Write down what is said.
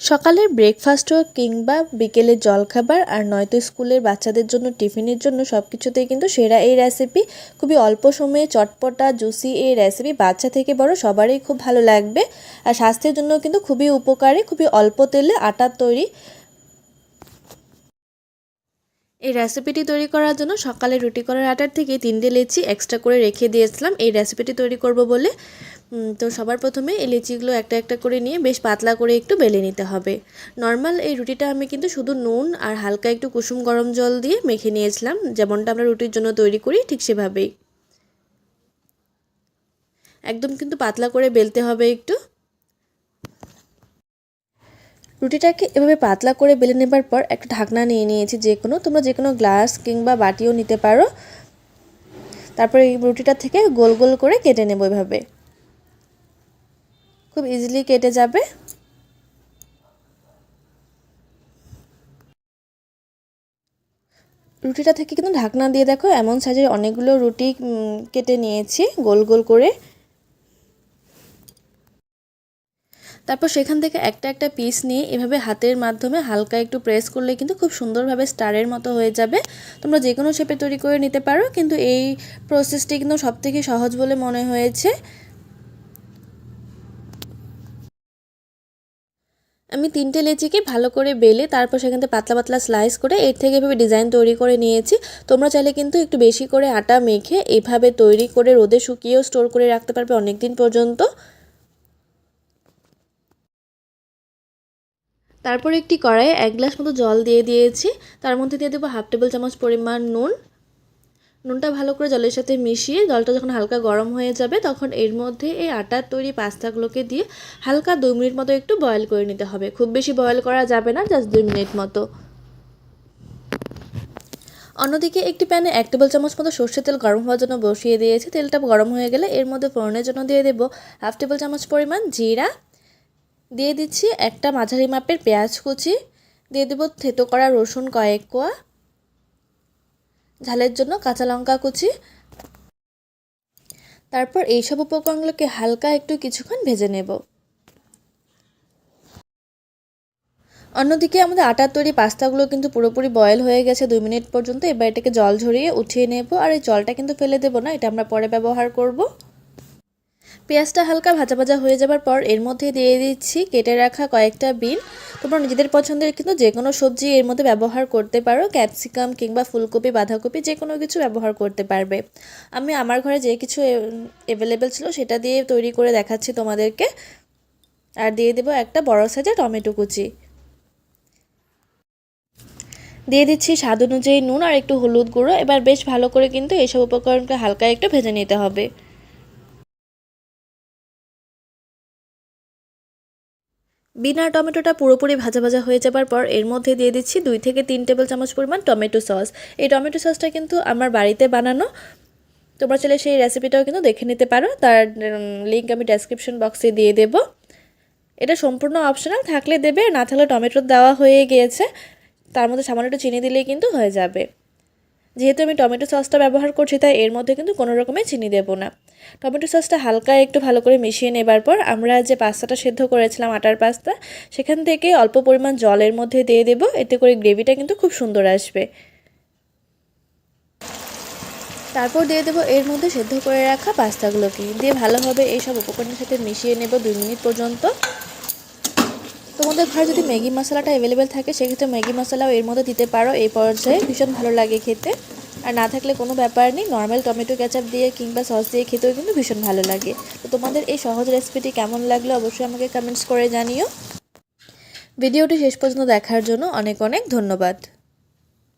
সকালের ব্রেকফাস্ট হোক কিংবা বিকেলের জলখাবার আর নয়তো স্কুলের বাচ্চাদের জন্য টিফিনের জন্য সব কিছুতেই কিন্তু সেরা এই রেসিপি। খুবই অল্প সময়ে চটপটা জুসি এই রেসিপি বাচ্চা থেকে বড় সবারই খুব ভালো লাগবে আর স্বাস্থ্যের জন্য কিন্তু খুবই উপকারী। খুবই অল্প তেলে আটার তৈরি এই রেসিপিটি তৈরি করার জন্য সকালে রুটি করার আটার থেকে 3টে লেচি এক্সট্রা করে রেখে দিয়েছিলাম এই রেসিপিটি তৈরি করব বলে। তো সবার প্রথমে এই লেচিগুলো একটা একটা করে নিয়ে বেশ পাতলা করে একটু বেলে নিতে হবে। নর্মাল এই রুটিটা আমি কিন্তু শুধু নুন আর হালকা একটু কুসুম গরম জল দিয়ে মেখে নিয়েছিলাম, যেমনটা আমরা রুটির জন্য তৈরি করি ঠিক সেভাবেই। একদম কিন্তু পাতলা করে বেলতে হবে একটু। রুটিটাকে এভাবে পাতলা করে বেলে নেবার পর একটা ঢাকনা নিয়ে নিয়েছি, তোমরা যে কোনো গ্লাস কিংবা বাটিও নিতে পারো। তারপরে এই রুটিটা থেকে গোল গোল করে কেটে নেব, এভাবে খুব ইজিলি কেটে যাবে। রুটিটা থেকে কিন্তু ঢাকনা দিয়ে দেখো এমন সাইজের অনেকগুলো রুটি কেটে নিয়েছি গোল গোল করে। তারপর সেখান থেকে একটা একটা পিস নিয়ে এভাবে হাতের মাধ্যমে হালকা একটু প্রেস করলে কিন্তু খুব সুন্দরভাবে স্টারের মতো হয়ে যাবে। তোমরা যে কোনো শেপে তৈরি করে নিতে পারো, কিন্তু এই প্রসেসটি কিন্তু সবথেকে সহজ বলে মনে হয়েছে। আমি 3টে লেচিকে ভালো করে বেলে তারপর সেখান থেকে পাতলা পাতলা স্লাইস করে এর থেকে এভাবে ডিজাইন তৈরি করে নিয়েছি। তোমরা চাইলে কিন্তু একটু বেশি করে আটা মেখে এভাবে তৈরি করে রোদে শুকিয়েও স্টোর করে রাখতে পারবে অনেক দিন পর্যন্ত। তারপর একটি কড়াইয়ে 1 গ্লাস মতো জল দিয়ে দিয়েছি, তার মধ্যে দিয়ে দেবো 1/2 টেবিল চামচ পরিমাণ নুন। নুনটা ভালো করে জলের সাথে মিশিয়ে জলটা যখন হালকা গরম হয়ে যাবে তখন এর মধ্যে এই আটার তৈরি পাস্তাগুলোকে দিয়ে হালকা 2 মিনিট মতো একটু বয়েল করে নিতে হবে। খুব বেশি বয়েল করা যাবে না, জাস্ট 2 মিনিট মতো। অন্যদিকে একটি প্যানে 1 টেবিল চামচ মতো সর্ষের তেল গরম হওয়ার জন্য বসিয়ে দিয়েছি। তেলটা গরম হয়ে গেলে এর মধ্যে ফোড়নের জন্য দিয়ে দেবো 1/2 টেবিল চামচ পরিমাণ জিরা, দিয়ে দিচ্ছি একটা মাঝারি মাপের পেঁয়াজ কুচি, দিয়ে দেবো থেতো করা রসুন কয়েক কোয়া, ঝালের জন্য কাঁচা লঙ্কা কুচি। তারপর এইসব উপকরণগুলোকে হালকা একটু কিছুক্ষণ ভেজে নেব। অন্যদিকে আমাদের আটার তৈরি পাস্তাগুলো কিন্তু পুরোপুরি বয়েল হয়ে গেছে 2 মিনিট পর্যন্ত। এবার এটাকে জল ঝরিয়ে উঠিয়ে নেব, আর এই জলটা কিন্তু ফেলে দেবো না, এটা আমরা পরে ব্যবহার করব। পেঁয়াজটা হালকা ভাজা ভাজা হয়ে যাবার পর এর মধ্যে দিয়ে দিচ্ছি কেটে রাখা কয়েকটা বিন। তোমরা নিজেদের পছন্দের কিন্তু যে কোনো সবজি এর মধ্যে ব্যবহার করতে পারো, ক্যাপসিকাম কিংবা ফুলকপি বাঁধাকপি যে কোনো কিছু ব্যবহার করতে পারবে। আমি আমার ঘরে যে কিছু অ্যাভেলেবেল ছিল সেটা দিয়ে তৈরি করে দেখাচ্ছি তোমাদেরকে। আর দিয়ে দেবো একটা বড় সাইজের টমেটো কুচি, দিয়ে দিচ্ছি স্বাদ অনুযায়ী নুন আর একটু হলুদ গুঁড়ো। এবার বেশ ভালো করে কিন্তু এইসব উপকরণকে হালকা একটু ভেজে নিতে হবে। বিন আর টমেটোটা পুরোপুরি ভাজা ভাজা হয়ে যাবার পর এর মধ্যে দিয়ে দিচ্ছি 2 থেকে 3 টেবিল চামচ পরিমাণ টমেটো সস। এই টমেটো সসটা কিন্তু আমার বাড়িতে বানানো, তোমরা চাইলে সেই রেসিপিটাও কিন্তু দেখে নিতে পারো, তার লিঙ্ক আমি ডেসক্রিপশন বক্সে দিয়ে দেব। এটা সম্পূর্ণ অপশনাল, থাকলে দেবে, না থাকলে টমেটো দেওয়া হয়ে গিয়েছে, তার মধ্যে সামান্য একটু চিনি দিলেই কিন্তু হয়ে যাবে। যেহেতু আমি টমেটো সসটা ব্যবহার করছি তাই এর মধ্যে কিন্তু কোনো রকমের চিনি দেবো না। টমেটো সসটা হালকা একটু ভালো করে মিশিয়ে নেবার পর আমরা যে পাস্তাটা সেদ্ধ করেছিলাম আটার পাস্তা, সেখান থেকে অল্প পরিমাণ জলের মধ্যে দিয়ে দেবো, এতে করে গ্রেভিটা কিন্তু খুব সুন্দর আসবে। তারপর দিয়ে দেবো এর মধ্যে সেদ্ধ করে রাখা পাস্তাগুলোকে, দিয়ে ভালোভাবে এই সব উপকরণের সাথে মিশিয়ে নেব 2 মিনিট পর্যন্ত। তোমাদের ঘরে যদি ম্যাগি মশলাটা অ্যাভেলেবেল থাকে সেক্ষেত্রে ম্যাগি মশলাও এর মধ্যে দিতে পারো, এই পর্যায়ে ভীষণ ভালো লাগে খেতে। আর না থাকলে কোনো ব্যাপার নেই, নর্মাল টমেটো কেচাপ দিয়ে কিংবা সস দিয়ে খেতেও কিন্তু ভীষণ ভালো লাগে। তো তোমাদের এই সহজ রেসিপিটি কেমন লাগলো অবশ্যই আমাকে কমেন্টস করে জানিও। ভিডিওটি শেষ পর্যন্ত দেখার জন্য অনেক অনেক ধন্যবাদ।